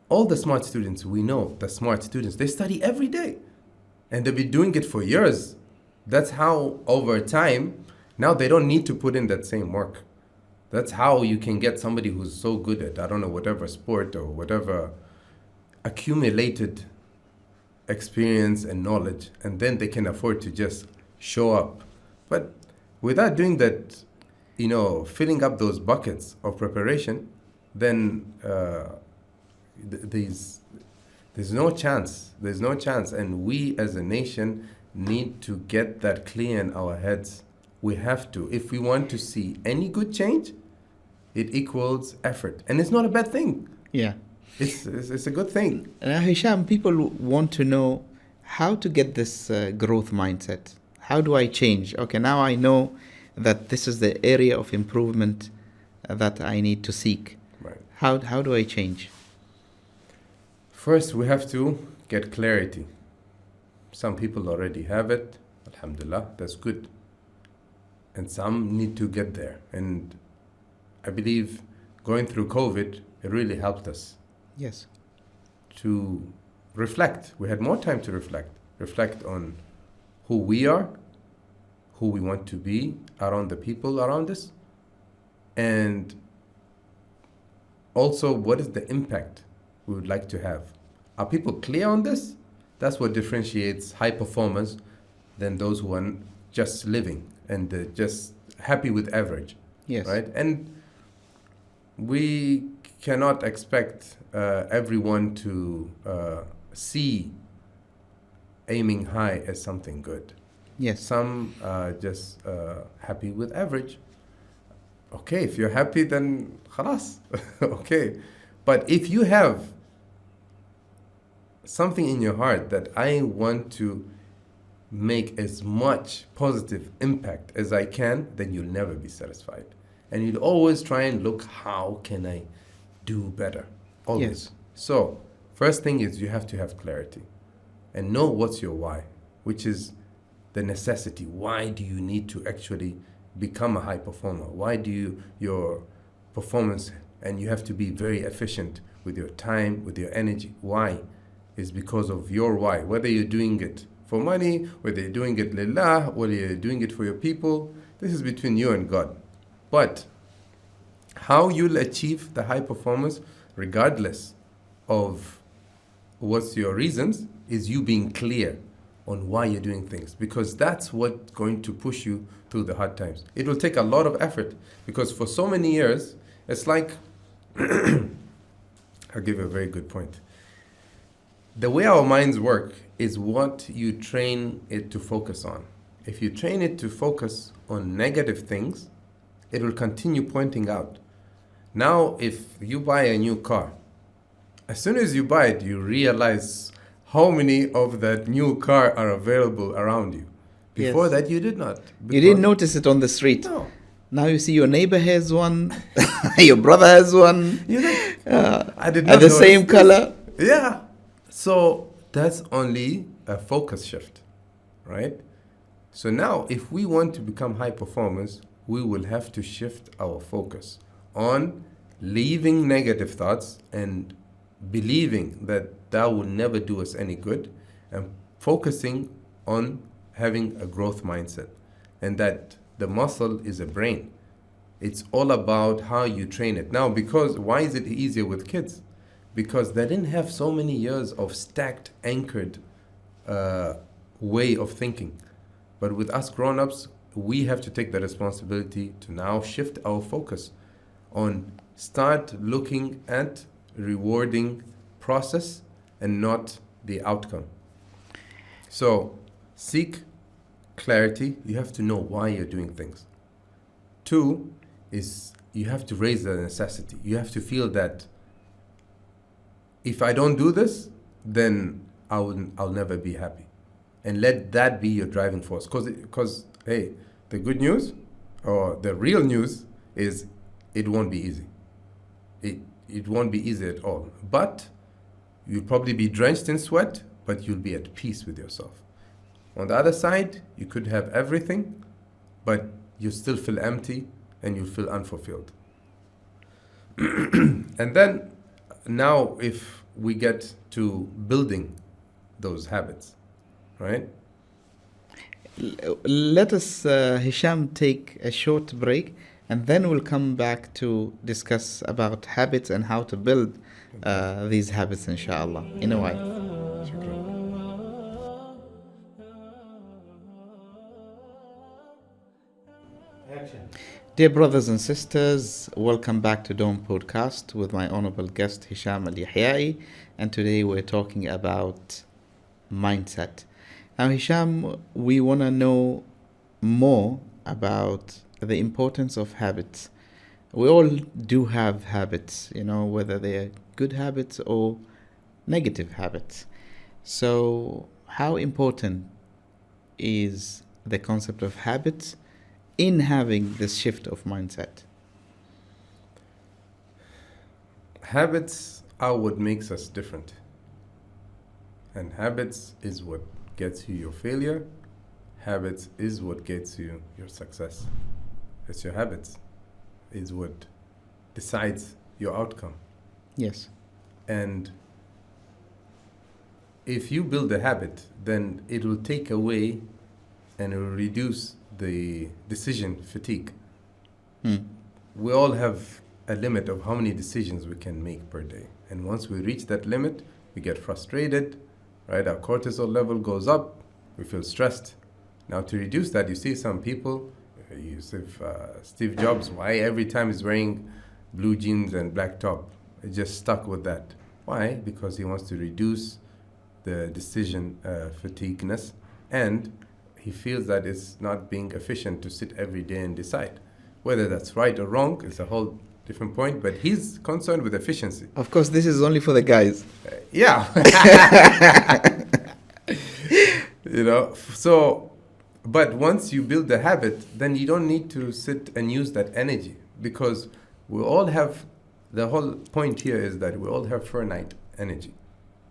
All the smart students, we know the smart students, they study every day. And they've been doing it for years. That's how over time, now they don't need to put in that same work. That's how you can get somebody who's so good at, I don't know, whatever sport or whatever accumulated experience and knowledge, and then they can afford to just show up. But without doing that, filling up those buckets of preparation, then there's no chance. There's no chance. And we as a nation need to get that clear in our heads. We have to. If we want to see any good change, it equals effort. And it's not a bad thing. Yeah. It's a good thing. Now, Hisham, people want to know how to get this growth mindset. How do I change? Okay, now I know that this is the area of improvement that I need to seek. Right. How do I change? First, we have to get clarity. Some people already have it. Alhamdulillah, that's good. And some need to get there. And I believe going through COVID, it really helped us. Yes. To reflect. We had more time to reflect. Reflect on who we are, who we want to be around the people around us, and also what is the impact we would like to have. Are people clear on this? That's what differentiates high performers than those who are just living and just happy with average. Yes. Right? And we cannot expect everyone to see aiming high as something good. Yes. Some are just happy with average. Okay, if you're happy, then khalas. Okay. But if you have something in your heart that I want to make as much positive impact as I can, then you'll never be satisfied. And you'll always try and look, how can I do better? Always. Yes. So, first thing is you have to have clarity and know what's your why, which is the necessity. Why do you need to actually become a high performer? Why do your performance, and you have to be very efficient with your time, with your energy. Why? Is because of your why. Whether you're doing it for money, whether you're doing it lillah, whether you're doing it for your people, this is between you and God. But How you'll achieve the high performance, regardless of what's your reasons, is you being clear on why you're doing things, because that's what's going to push you through the hard times. It will take a lot of effort, because for so many years, it's like, I'll give you a very good point. The way our minds work is what you train it to focus on. If you train it to focus on negative things, it will continue pointing out. Now, if you buy a new car, as soon as you buy it, you realize how many of that new car are available around you. Before Yes. that, you did not. You didn't notice it on the street. No. Now you see your neighbor has one, your brother has one, You I did at not the notice same this. color. Yeah. So that's only a focus shift, right? So now, if we want to become high performers, we will have to shift our focus on leaving negative thoughts and believing that that will never do us any good, and focusing on having a growth mindset, and that the muscle is a brain. It's all about how you train it. Now, because why is it easier with kids? Because they didn't have so many years of stacked, anchored way of thinking. But with us grown-ups, we have to take the responsibility to now shift our focus on start looking at rewarding process and not the outcome. So seek clarity. You have to know why you're doing things. 2 is you have to raise the necessity. You have to feel that if I don't do this, then I'll never be happy. And let that be your driving force. Because hey, the good news or the real news is it won't be easy. It won't be easy at all. But you'll probably be drenched in sweat, but you'll be at peace with yourself. On the other side, you could have everything, but you still feel empty and you feel unfulfilled. And then now if we get to building those habits, right? Let us, Hisham, take a short break, and then we'll come back to discuss about habits and how to build these habits, inshallah, in a while. Dear brothers and sisters, welcome back to Dome Podcast with my honorable guest Hisham Al Yahyai, and today we're talking about mindset. Now, Hisham, we want to know more about the importance of habits. We all do have habits, whether they're good habits or negative habits. So, how important is the concept of habits in having this shift of mindset? Habits are what makes us different. And habits is what gets you your failure. Habits is what gets you your success. It's your habits is what decides your outcome. Yes. And if you build a habit, then it will take away and it will reduce the decision fatigue. We all have a limit of how many decisions we can make per day. And once we reach that limit, we get frustrated, right? Our cortisol level goes up, we feel stressed. Now to reduce that, you see some people, Steve Jobs, why every time he's wearing blue jeans and black top? He just stuck with that. Why? Because he wants to reduce the decision fatigueness, and he feels that it's not being efficient to sit every day and decide. Whether that's right or wrong is a whole different point, but he's concerned with efficiency. Of course, this is only for the guys. Yeah. So, but once you build the habit, then you don't need to sit and use that energy, because we all have, the whole point here is that we all have finite energy.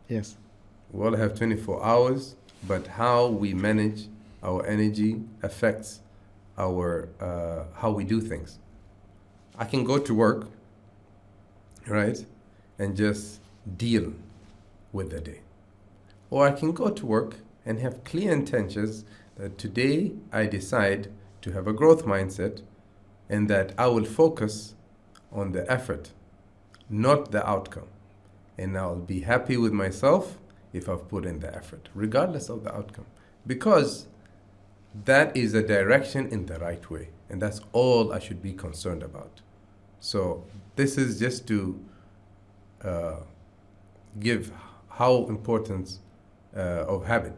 Yes. We all have 24 hours, but how we manage our energy affects our how we do things. I can go to work, right, and just deal with the day. Or I can go to work and have clear intentions that today I decide to have a growth mindset, and that I will focus on the effort, not the outcome. And I'll be happy with myself if I've put in the effort, regardless of the outcome. Because that is a direction in the right way. And that's all I should be concerned about. So this is just to give how important of habit.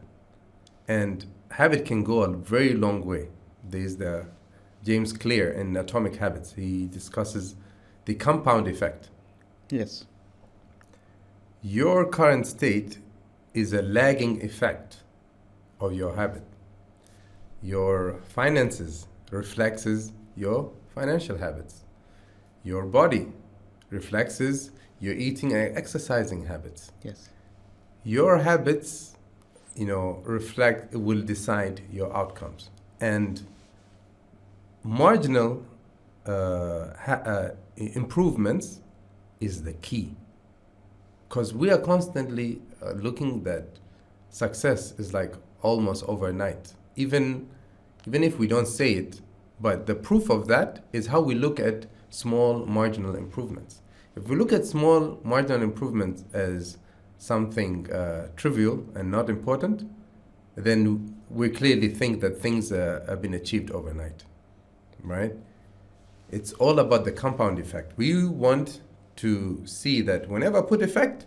And habit can go a very long way. There's the James Clear in Atomic Habits. He discusses the compound effect. Yes. Your current state is a lagging effect of your habit. Your finances reflects your financial habits. Your body reflects your eating and exercising habits. Yes. Your habits, will decide your outcomes. And marginal improvements is the key. Because we are constantly looking that success is like almost overnight. Even if we don't say it, but the proof of that is how we look at small marginal improvements. If we look at small marginal improvements as something trivial and not important, then we clearly think that things have been achieved overnight, right? It's all about the compound effect. We want to see that whenever I put effect,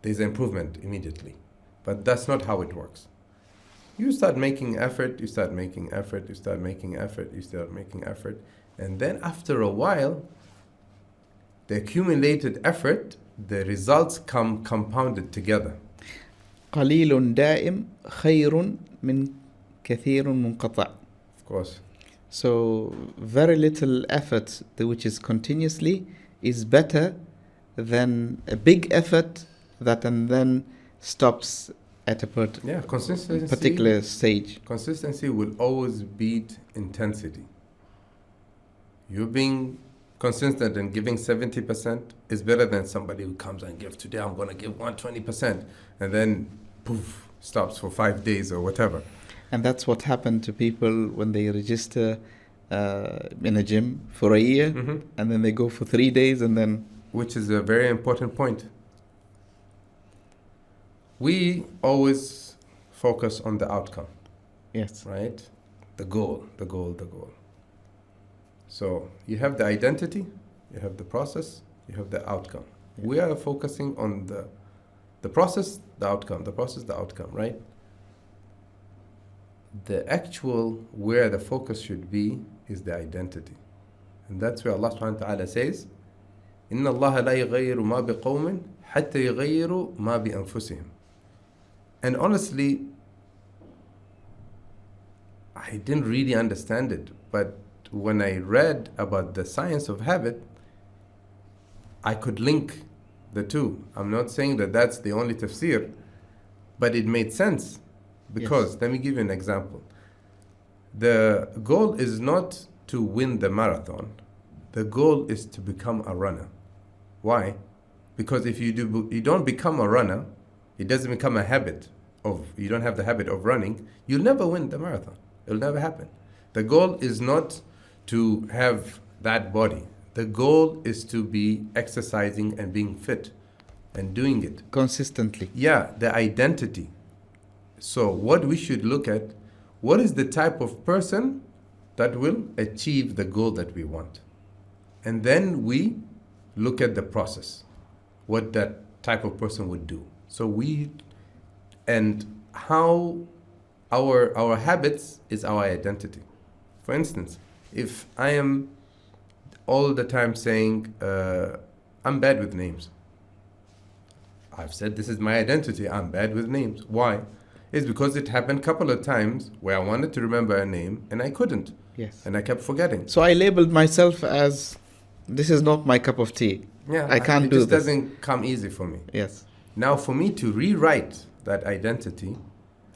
there's improvement immediately. But that's not how it works. You start making effort, you start making effort, you start making effort, you start making effort. And then after a while, the accumulated effort, the results come compounded together. قليل دائم خير من كثير منقطع. Of course. So very little effort, which is continuously, is better than a big effort that and then stops at a particular stage. Consistency will always beat intensity. You being consistent and giving 70% is better than somebody who comes and gives, today I'm going to give 120%, and then poof, stops for 5 days or whatever. And that's what happened to people when they register in a gym for a year, and then they go for 3 days and then... Which is a very important point. We always focus on the outcome. Yes. Right? The goal. So you have the identity, you have the process, you have the outcome. Yeah. We are focusing on the process, the outcome, the process, the outcome, right? The actual where the focus should be is the identity. And that's where Allah subhanahu wa ta'ala says, إِنَّ اللَّهَ لَا يَغَيِّرُ مَا بِقَوْمٍ حَتَّى يَغَيِّرُ مَا بِأَنفُسِهِمْ. And honestly, I didn't really understand it, but when I read about the science of habit, I could link the two. I'm not saying that that's the only tafsir, but it made sense. Because, let me give you an example. The goal is not to win the marathon. The goal is to become a runner. Why? Because if you don't become a runner, it doesn't become a habit you don't have the habit of running, you'll never win the marathon. It'll never happen. The goal is not to have that body. The goal is to be exercising and being fit and doing it consistently. Yeah, the identity. So what we should look at, what is the type of person that will achieve the goal that we want? And then we look at the process, what that type of person would do. And how our habits is our identity. For instance, if I am all the time saying, I'm bad with names. I've said this is my identity, I'm bad with names. Why? It's because it happened a couple of times where I wanted to remember a name and I couldn't. Yes. And I kept forgetting. So I labeled myself as, this is not my cup of tea. Yeah, I can't do this. It just doesn't come easy for me. Yes. Now for me to rewrite that identity,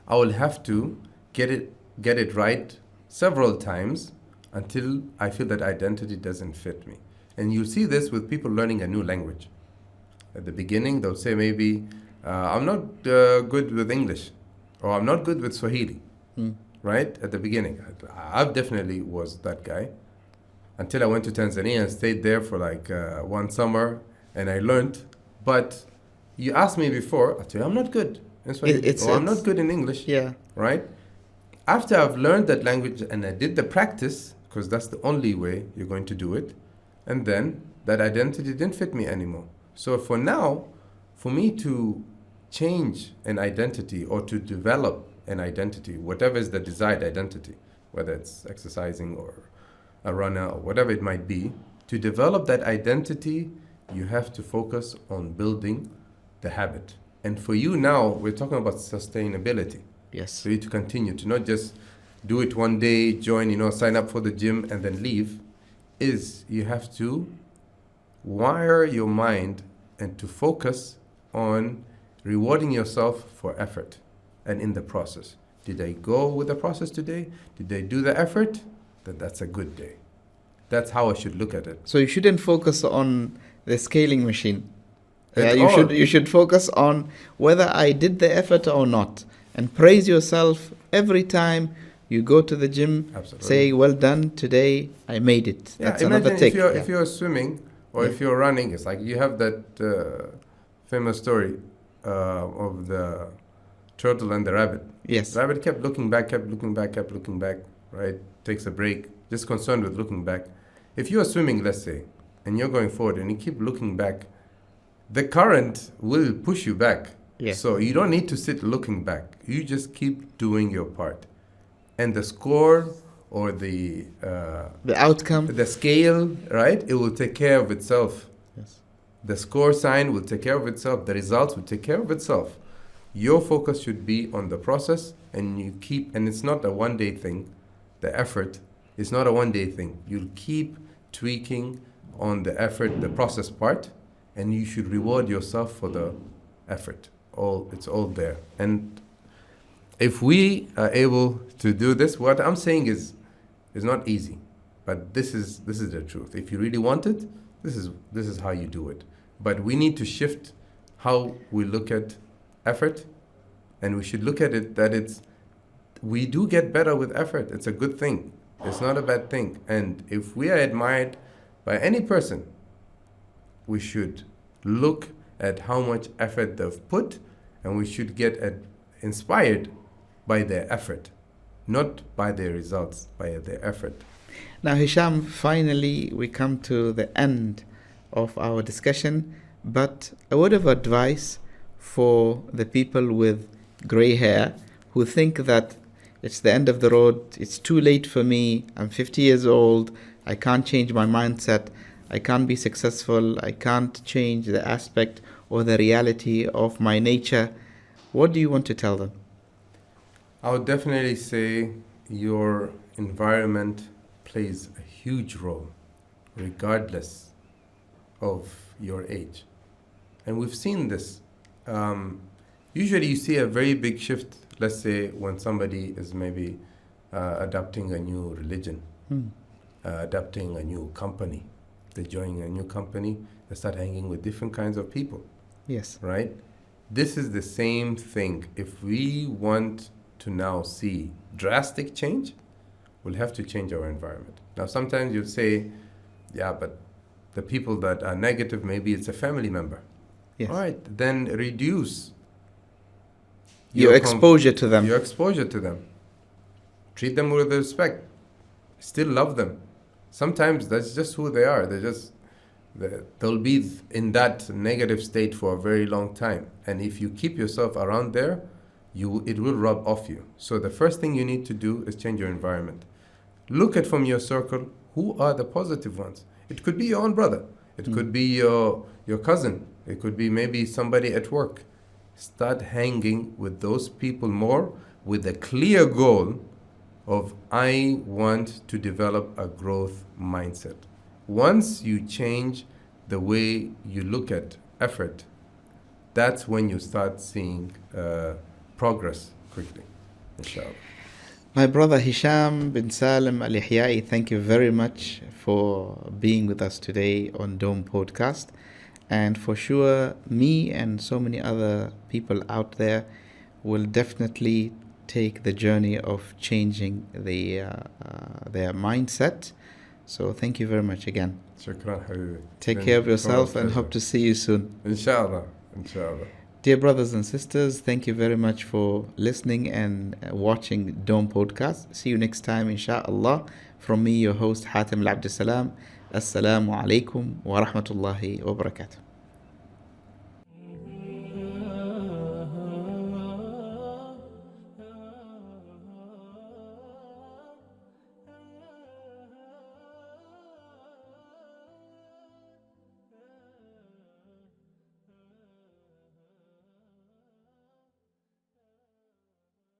I will have to get it right several times until I feel that identity doesn't fit me. And you'll see this with people learning a new language. At the beginning, they'll say maybe, I'm not good with English, or I'm not good with Swahili, right? At the beginning. I definitely was that guy. until I went to Tanzania and stayed there for like one summer, and I learned. But you asked me before, I tell you, I'm not good in Swahili, or I'm not good in English, Yeah. right? After I've learned that language and I did the practice, because that's the only way you're going to do it, and then that identity didn't fit me anymore. So for now, for me to change an identity or to develop an identity, whatever is the desired identity, whether it's exercising or a runner or whatever it might be, to develop that identity, you have to focus on building the habit. And for you now, we're talking about sustainability. Yes. For you to continue, to not just do it one day, join, sign up for the gym and then leave, is you have to wire your mind and to focus on rewarding yourself for effort and in the process. Did I go with the process today? Did I do the effort? Then that's a good day. That's how I should look at it. So you shouldn't focus on the scaling machine. At You all. should focus on whether I did the effort or not, and praise yourself every time you go to the gym. Absolutely. Say, well done, today I made it. Yeah, That's another imagine tick. if you're swimming or if you're running, it's like you have that famous story of the turtle and the rabbit. Yes. The rabbit kept looking back, right? Takes a break, just concerned with looking back. If you are swimming, let's say, and you're going forward and you keep looking back, the current will push you back. Yes. So you don't need to sit looking back. You just keep doing your part. And the score or the outcome. the scale, right? It will take care of itself. Yes. The score sign will take care of itself. The results will take care of itself. Your focus should be on the process, and it's not a one-day thing. The effort is not a one-day thing. You'll keep tweaking on the effort, the process part, and you should reward yourself for the effort. It's all there. And if we are able to do this, what I'm saying is not easy, but this is the truth. If you really want it, this is how you do it. But we need to shift how we look at effort, and we should look at it that we do get better with effort. It's a good thing. It's not a bad thing. And if we are admired by any person, we should look at how much effort they've put, and we should get inspired by their effort, not by their results, by their effort. Now, Hisham, finally we come to the end of our discussion, but a word of advice for the people with gray hair who think that it's the end of the road, it's too late for me, I'm 50 years old, I can't change my mindset, I can't be successful, I can't change the aspect or the reality of my nature. What do you want to tell them? I would definitely say your environment plays a huge role, regardless of your age. And we've seen this. Usually you see a very big shift, let's say when somebody is maybe adopting a new religion, adopting a new company. They're joining a new company, they start hanging with different kinds of people. Yes. Right? This is the same thing. If we want to now see drastic change, we'll have to change our environment. Now, sometimes you'll say, yeah, but the people that are negative, maybe it's a family member. Yes. All right, then reduce your exposure to them. Your exposure to them. Treat them with respect. Still love them. Sometimes that's just who they are. They'll be in that negative state for a very long time. And if you keep yourself around there, it will rub off you. So the first thing you need to do is change your environment. Look at from your circle, who are the positive ones? It could be your own brother. It could be your cousin. It could be maybe somebody at work. Start hanging with those people more with a clear goal of I want to develop a growth mindset. Once you change the way you look at effort, that's when you start seeing progress quickly, inshallah. My brother Hisham bin Salim Al Yahyai, thank you very much for being with us today on Dome Podcast. And for sure, me and so many other people out there will definitely take the journey of changing their mindset So thank you very much again. شكرا حبيبي. Take care of yourself and hope to see you soon. إن شاء الله. إن شاء الله. Dear brothers and sisters, thank you very much for listening and watching Dome Podcast. See you next time, inshallah. From me, your host, Hatim Al Abdissalaam. Assalamu alaikum wa rahmatullahi wa barakatuh.